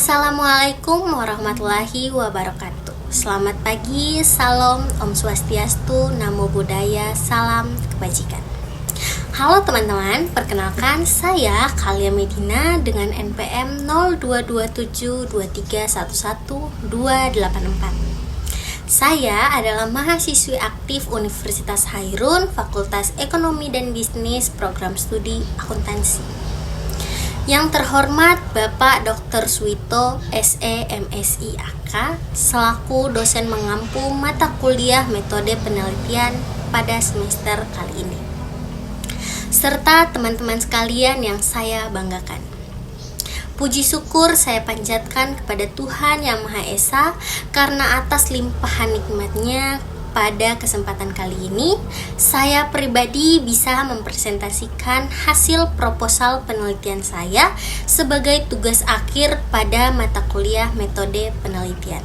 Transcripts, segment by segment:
Assalamualaikum warahmatullahi wabarakatuh. Selamat pagi, salam, Om Swastiastu, Namo Buddhaya, salam kebajikan. Halo teman-teman, perkenalkan saya Kalia Medina dengan NPM 022723111284. Saya adalah mahasiswi aktif Universitas Hairun, Fakultas Ekonomi dan Bisnis, Program Studi Akuntansi. Yang terhormat Bapak Dr. Suwito SE MSI AK selaku dosen mengampu mata kuliah metode penelitian pada semester kali ini, serta teman-teman sekalian yang saya banggakan. Puji syukur saya panjatkan kepada Tuhan Yang Maha Esa karena atas limpahan nikmatnya pada kesempatan kali ini saya pribadi bisa mempresentasikan hasil proposal penelitian saya sebagai tugas akhir pada mata kuliah metode penelitian.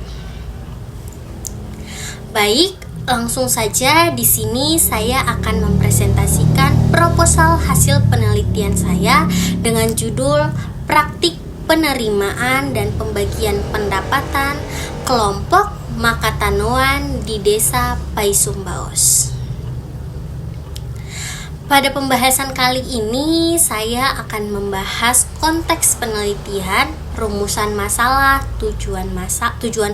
Baik, langsung saja di sini saya akan mempresentasikan proposal hasil penelitian saya dengan judul Praktik Penerimaan dan Pembagian Pendapatan Kelompok Makatanoan di Desa Paisumbaos. Pada pembahasan kali ini saya akan membahas konteks penelitian, rumusan masalah, tujuan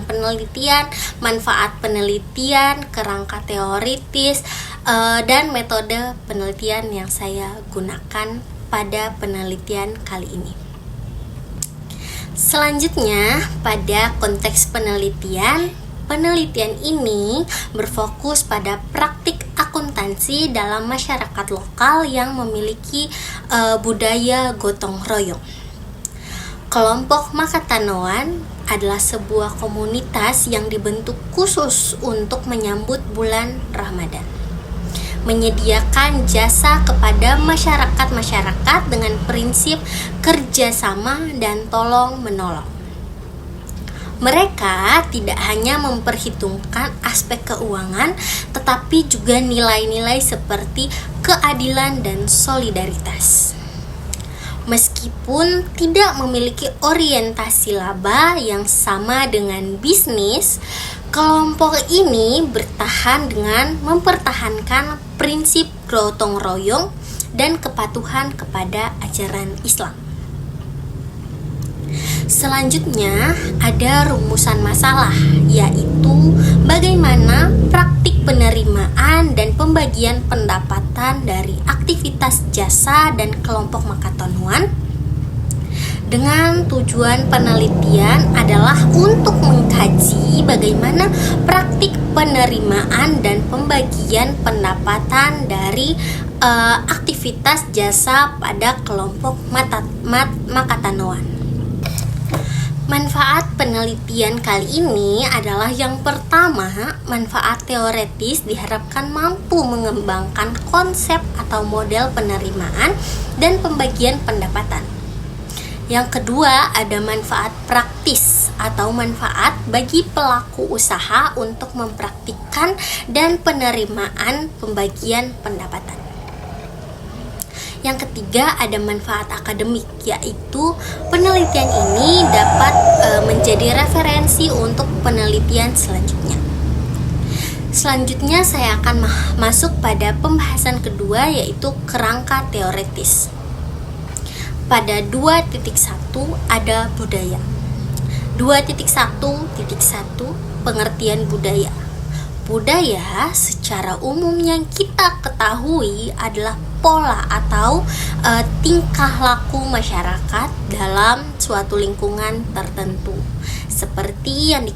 penelitian, manfaat penelitian, kerangka teoritis, dan metode penelitian yang saya gunakan pada penelitian kali ini. Selanjutnya, pada konteks penelitian ini berfokus pada praktik akuntansi dalam masyarakat lokal yang memiliki budaya gotong royong. Kelompok Makatanoan adalah sebuah komunitas yang dibentuk khusus untuk menyambut bulan Ramadan, menyediakan jasa kepada masyarakat dengan prinsip kerjasama dan tolong-menolong. Mereka tidak hanya memperhitungkan aspek keuangan, tetapi juga nilai-nilai seperti keadilan dan solidaritas. Meskipun tidak memiliki orientasi laba yang sama dengan bisnis, kelompok ini bertahan dengan mempertahankan prinsip gotong royong dan kepatuhan kepada ajaran Islam. Selanjutnya ada rumusan masalah, yaitu bagaimana praktik penerimaan dan pembagian pendapatan dari aktivitas jasa dan kelompok Makatanoan. Dengan tujuan penelitian adalah untuk mengkaji bagaimana praktik penerimaan dan pembagian pendapatan dari aktivitas jasa pada kelompok Makatanoan. Manfaat penelitian kali ini adalah yang pertama, manfaat teoretis diharapkan mampu mengembangkan konsep atau model penerimaan dan pembagian pendapatan. Yang kedua, ada manfaat praktis atau manfaat bagi pelaku usaha untuk mempraktikkan dan penerimaan pembagian pendapatan. Yang ketiga, ada manfaat akademik, yaitu penelitian ini dapat menjadi referensi untuk penelitian selanjutnya. Selanjutnya saya akan masuk pada pembahasan kedua, yaitu kerangka teoritis. Pada 2.1 ada budaya. 2.1.1 pengertian budaya. Budaya secara umum yang kita ketahui adalah pola atau tingkah laku masyarakat dalam suatu lingkungan tertentu, seperti yang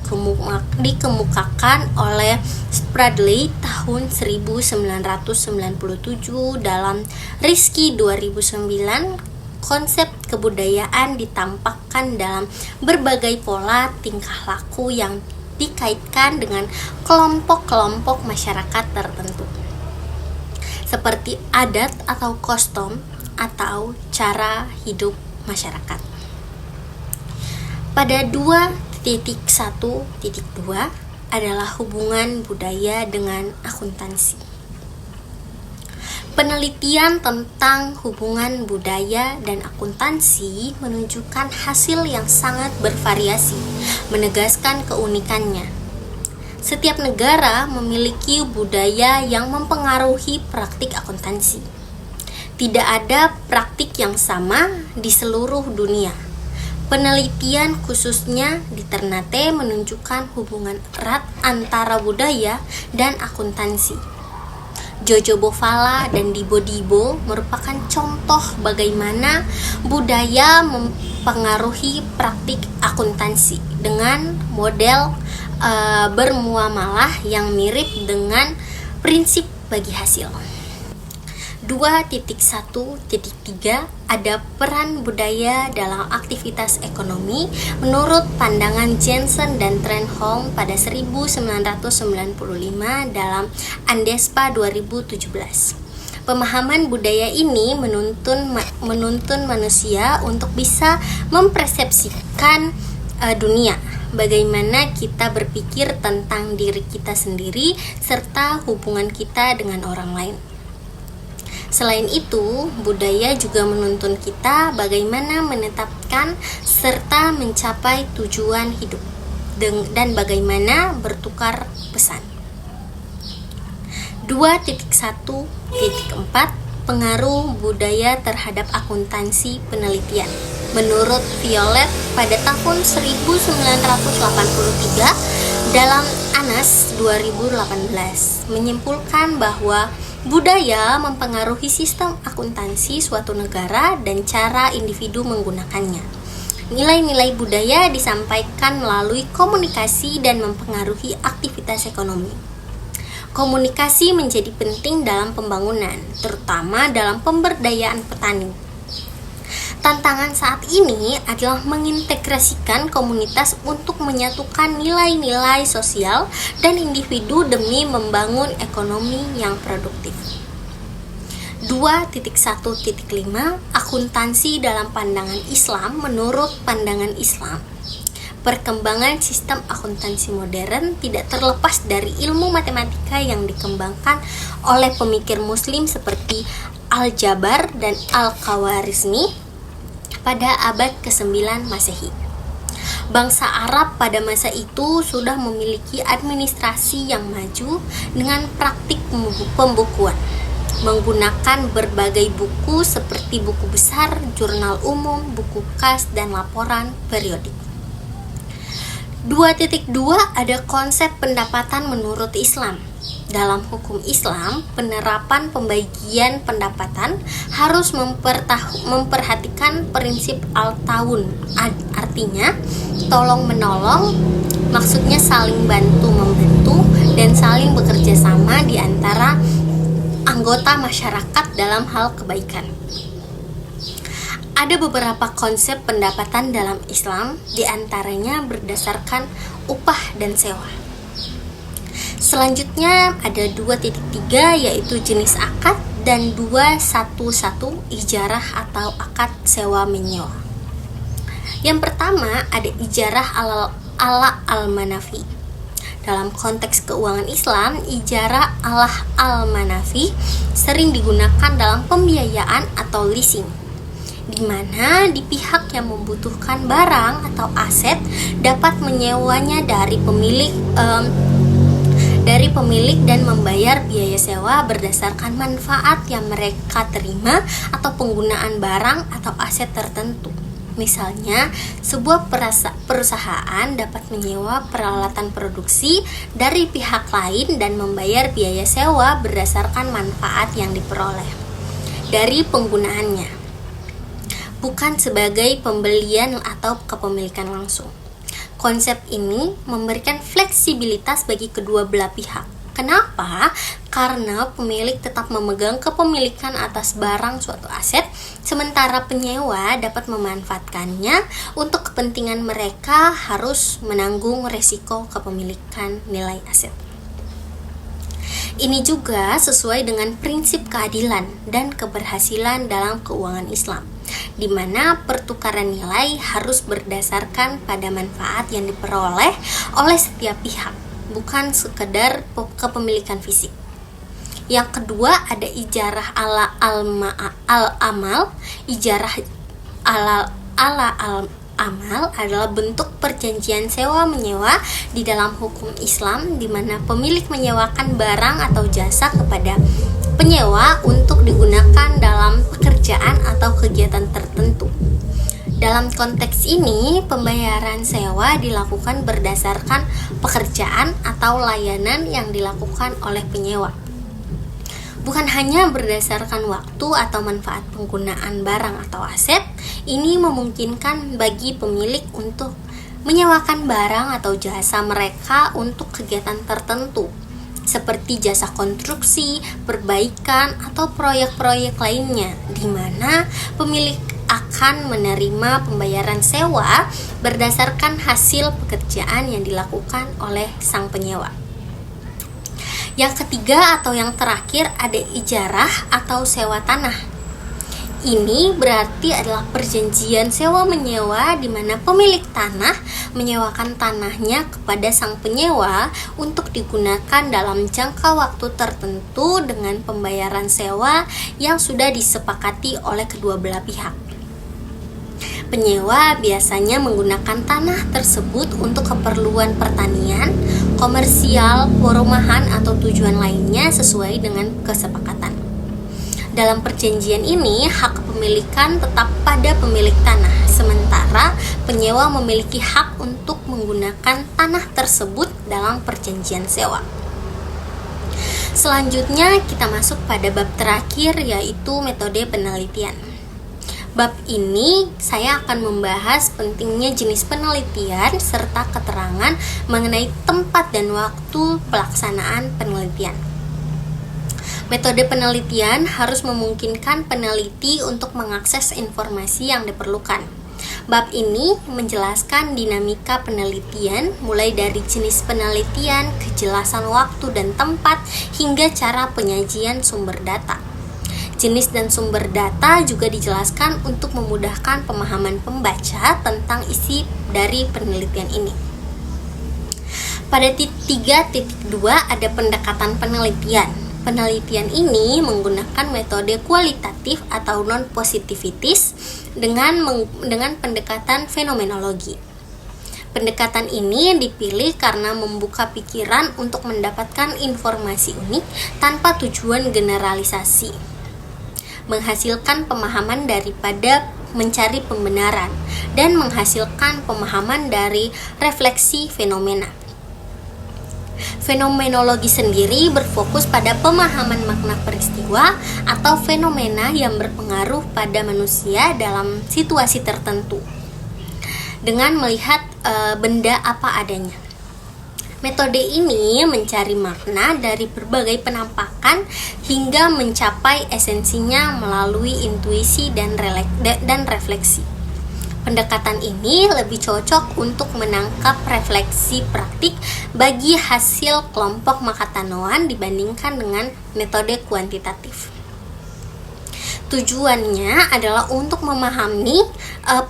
dikemukakan oleh Spradley tahun 1997 dalam Rizky 2009. Konsep kebudayaan ditampakkan dalam berbagai pola tingkah laku yang dikaitkan dengan kelompok-kelompok masyarakat tertentu, seperti adat atau kostum atau cara hidup masyarakat. Pada 2.1.2 adalah hubungan budaya dengan akuntansi. Penelitian tentang hubungan budaya dan akuntansi menunjukkan hasil yang sangat bervariasi, menegaskan keunikannya. Setiap negara memiliki budaya yang mempengaruhi praktik akuntansi. Tidak ada praktik yang sama di seluruh dunia. Penelitian khususnya di Ternate menunjukkan hubungan erat antara budaya dan akuntansi. Jojo Bovala dan Dibo Dibo merupakan contoh bagaimana budaya mempengaruhi praktik akuntansi dengan model bermuamalah yang mirip dengan prinsip bagi hasil. 2.1.3 ada peran budaya dalam aktivitas ekonomi menurut pandangan Jensen dan Trenholm pada 1995 dalam Andespa 2017. Pemahaman budaya ini menuntun manusia untuk bisa mempersepsikan dunia, bagaimana kita berpikir tentang diri kita sendiri serta hubungan kita dengan orang lain. Selain itu, budaya juga menuntun kita bagaimana menetapkan serta mencapai tujuan hidup dan bagaimana bertukar pesan. 2.1.4 Pengaruh budaya terhadap akuntansi penelitian. Menurut Violet pada tahun 1983 dalam ANAS 2018 menyimpulkan bahwa budaya mempengaruhi sistem akuntansi suatu negara dan cara individu menggunakannya. Nilai-nilai budaya disampaikan melalui komunikasi dan mempengaruhi aktivitas ekonomi. Komunikasi menjadi penting dalam pembangunan, terutama dalam pemberdayaan petani. Tantangan saat ini adalah mengintegrasikan komunitas untuk menyatukan nilai-nilai sosial dan individu demi membangun ekonomi yang produktif. 2.1.5 Akuntansi dalam pandangan Islam. Menurut pandangan Islam, perkembangan sistem akuntansi modern tidak terlepas dari ilmu matematika yang dikembangkan oleh pemikir muslim seperti Al-Jabar dan Al-Khawarizmi pada abad ke-9 Masehi. Bangsa Arab pada masa itu sudah memiliki administrasi yang maju dengan praktik pembukuan, menggunakan berbagai buku seperti buku besar, jurnal umum, buku kas, dan laporan periodik. 2.2 Ada konsep pendapatan menurut Islam. Dalam hukum Islam, penerapan pembagian pendapatan harus memperhatikan prinsip al-ta'awun, artinya tolong-menolong, maksudnya saling bantu-membantu dan saling bekerja sama di antara anggota masyarakat dalam hal kebaikan. Ada beberapa konsep pendapatan dalam Islam, diantaranya berdasarkan upah dan sewa. Selanjutnya ada 2.3 yaitu jenis akad dan 2.1.1 ijarah atau akad sewa menyewa. Yang pertama ada ijarah ala al-manafi. Dalam konteks keuangan Islam, ijarah ala al-manafi sering digunakan dalam pembiayaan atau leasing, di mana di pihak yang membutuhkan barang atau aset dapat menyewanya dari pemilik dan membayar biaya sewa berdasarkan manfaat yang mereka terima atau penggunaan barang atau aset tertentu. Misalnya, sebuah perusahaan dapat menyewa peralatan produksi dari pihak lain dan membayar biaya sewa berdasarkan manfaat yang diperoleh dari penggunaannya, bukan sebagai pembelian atau kepemilikan langsung. Konsep ini memberikan fleksibilitas bagi kedua belah pihak. Kenapa? Karena pemilik tetap memegang kepemilikan atas barang suatu aset, sementara penyewa dapat memanfaatkannya untuk kepentingan mereka harus menanggung resiko kepemilikan nilai aset. Ini juga sesuai dengan prinsip keadilan dan keberhasilan dalam keuangan Islam, di mana pertukaran nilai harus berdasarkan pada manfaat yang diperoleh oleh setiap pihak, bukan sekedar kepemilikan fisik. Yang kedua ada ijarah al-amal. Ijarah amal adalah bentuk perjanjian sewa menyewa di dalam hukum Islam, di mana pemilik menyewakan barang atau jasa kepada penyewa untuk digunakan dalam pekerjaan atau kegiatan tertentu. Dalam konteks ini, pembayaran sewa dilakukan berdasarkan pekerjaan atau layanan yang dilakukan oleh penyewa. Bukan hanya berdasarkan waktu atau manfaat penggunaan barang atau aset, ini memungkinkan bagi pemilik untuk menyewakan barang atau jasa mereka untuk kegiatan tertentu, seperti jasa konstruksi, perbaikan, atau proyek-proyek lainnya, di mana pemilik akan menerima pembayaran sewa berdasarkan hasil pekerjaan yang dilakukan oleh sang penyewa. Yang ketiga atau yang terakhir ada ijarah atau sewa tanah. Ini berarti adalah perjanjian sewa menyewa di mana pemilik tanah menyewakan tanahnya kepada sang penyewa untuk digunakan dalam jangka waktu tertentu dengan pembayaran sewa yang sudah disepakati oleh kedua belah pihak. Penyewa biasanya menggunakan tanah tersebut untuk keperluan pertanian, komersial, perumahan, atau tujuan lainnya sesuai dengan kesepakatan. Dalam perjanjian ini, hak kepemilikan tetap pada pemilik tanah, sementara penyewa memiliki hak untuk menggunakan tanah tersebut dalam perjanjian sewa. Selanjutnya kita masuk pada bab terakhir, yaitu metode penelitian. Bab ini saya akan membahas pentingnya jenis penelitian serta keterangan mengenai tempat dan waktu pelaksanaan penelitian. Metode penelitian harus memungkinkan peneliti untuk mengakses informasi yang diperlukan. Bab ini menjelaskan dinamika penelitian, mulai dari jenis penelitian, kejelasan waktu dan tempat, hingga cara penyajian sumber data. Jenis dan sumber data juga dijelaskan untuk memudahkan pemahaman pembaca tentang isi dari penelitian ini. Pada 3.2 ada pendekatan penelitian. Penelitian ini menggunakan metode kualitatif atau non-positivitis dengan pendekatan fenomenologi. Pendekatan ini dipilih karena membuka pikiran untuk mendapatkan informasi unik tanpa tujuan generalisasi, menghasilkan pemahaman daripada mencari pembenaran, dan menghasilkan pemahaman dari refleksi fenomena. Fenomenologi sendiri berfokus pada pemahaman makna peristiwa atau fenomena yang berpengaruh pada manusia dalam situasi tertentu, dengan melihat benda apa adanya. Metode ini mencari makna dari berbagai penampakan hingga mencapai esensinya melalui intuisi dan refleksi. Pendekatan ini lebih cocok untuk menangkap refleksi praktik bagi hasil kelompok Makatanoan dibandingkan dengan metode kuantitatif. Tujuannya adalah untuk memahami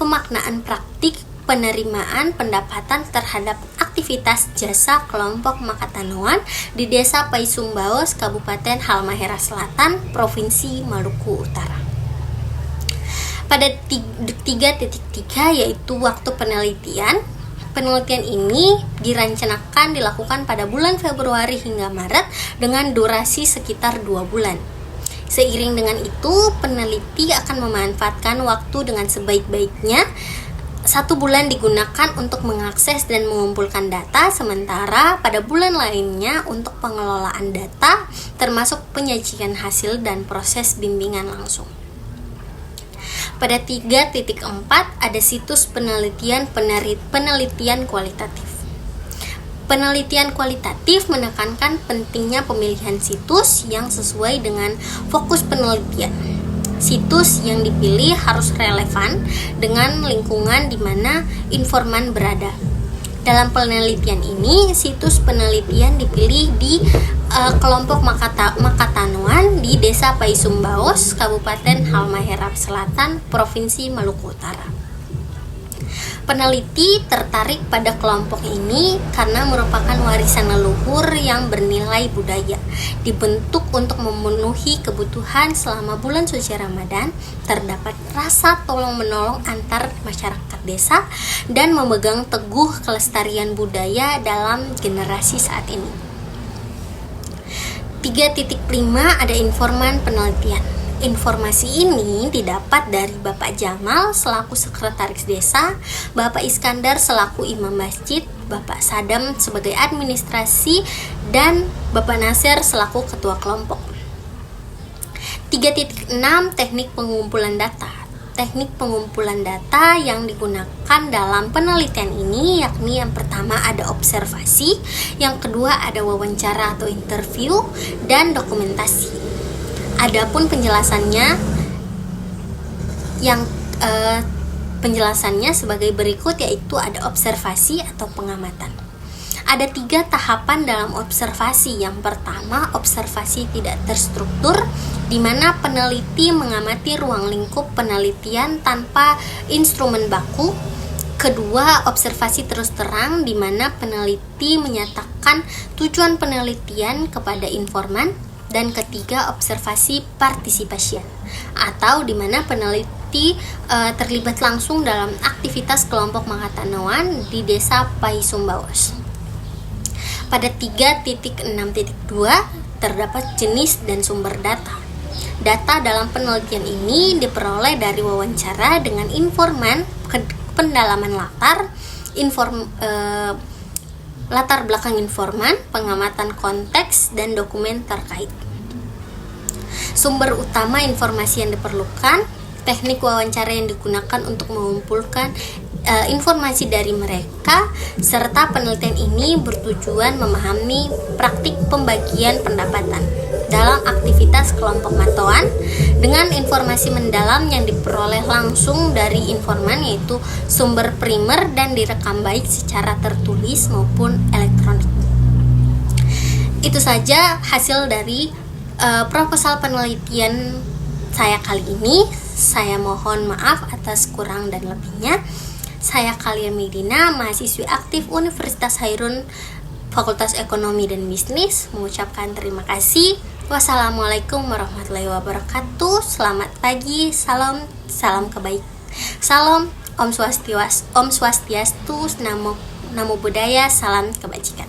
pemaknaan praktik penerimaan pendapatan terhadap aktivitas jasa kelompok Makatanoan di Desa Paisumbaos, Kabupaten Halmahera Selatan, Provinsi Maluku Utara. Pada 3.3 yaitu waktu penelitian. Penelitian ini direncanakan dilakukan pada bulan Februari hingga Maret dengan durasi sekitar 2 bulan. Seiring dengan itu, peneliti akan memanfaatkan waktu dengan sebaik-baiknya. 1 bulan digunakan untuk mengakses dan mengumpulkan data, sementara pada bulan lainnya untuk pengelolaan data, termasuk penyajian hasil dan proses bimbingan langsung. Pada 3.4 ada situs penelitian kualitatif. Penelitian kualitatif menekankan pentingnya pemilihan situs yang sesuai dengan fokus penelitian. Situs yang dipilih harus relevan dengan lingkungan di mana informan berada. Dalam penelitian ini, situs penelitian dipilih di kelompok Makatanoan di Desa Paisumbaos, Kabupaten Halmahera Selatan, Provinsi Maluku Utara. Peneliti tertarik pada kelompok ini karena merupakan warisan leluhur yang bernilai budaya, dibentuk untuk memenuhi kebutuhan selama bulan suci Ramadan. Terdapat rasa tolong-menolong antar masyarakat desa dan memegang teguh kelestarian budaya dalam generasi saat ini. 3.5 ada informan penelitian. Informasi ini didapat dari Bapak Jamal selaku sekretaris desa, Bapak Iskandar selaku imam masjid, Bapak Sadam sebagai administrasi, dan Bapak Nasir selaku ketua kelompok. 3.6 teknik pengumpulan data. Teknik pengumpulan data yang digunakan dalam penelitian ini yakni yang pertama ada observasi, yang kedua ada wawancara atau interview, dan dokumentasi. Adapun penjelasannya penjelasannya sebagai berikut, yaitu ada observasi atau pengamatan. Ada 3 tahapan dalam observasi. Yang pertama, observasi tidak terstruktur, di mana peneliti mengamati ruang lingkup penelitian tanpa instrumen baku. Kedua, observasi terus terang, di mana peneliti menyatakan tujuan penelitian kepada informan. Dan ketiga, observasi participation, atau di mana peneliti terlibat langsung dalam aktivitas kelompok Makatanawan di desa Paisumbawas. Pada 3.6.2 terdapat jenis dan sumber data. Data dalam penelitian ini diperoleh dari wawancara dengan informan, pendalaman latar belakang informan, pengamatan konteks, dan dokumen terkait. Sumber utama informasi yang diperlukan, teknik wawancara yang digunakan untuk mengumpulkan informasi dari mereka, serta penelitian ini bertujuan memahami praktik pembagian pendapatan dalam aktivitas kelompok Matoan dengan informasi mendalam yang diperoleh langsung dari informan, yaitu sumber primer dan direkam baik secara tertulis maupun elektronik. Itu saja hasil dari proposal penelitian saya kali ini. Saya mohon maaf atas kurang dan lebihnya. Saya Kalia Medina, mahasiswi aktif Universitas Hairun, Fakultas Ekonomi dan Bisnis, mengucapkan terima kasih. Wassalamualaikum warahmatullahi wabarakatuh. Selamat pagi, salam Om Swastiastu, Namo Buddhaya, salam kebajikan.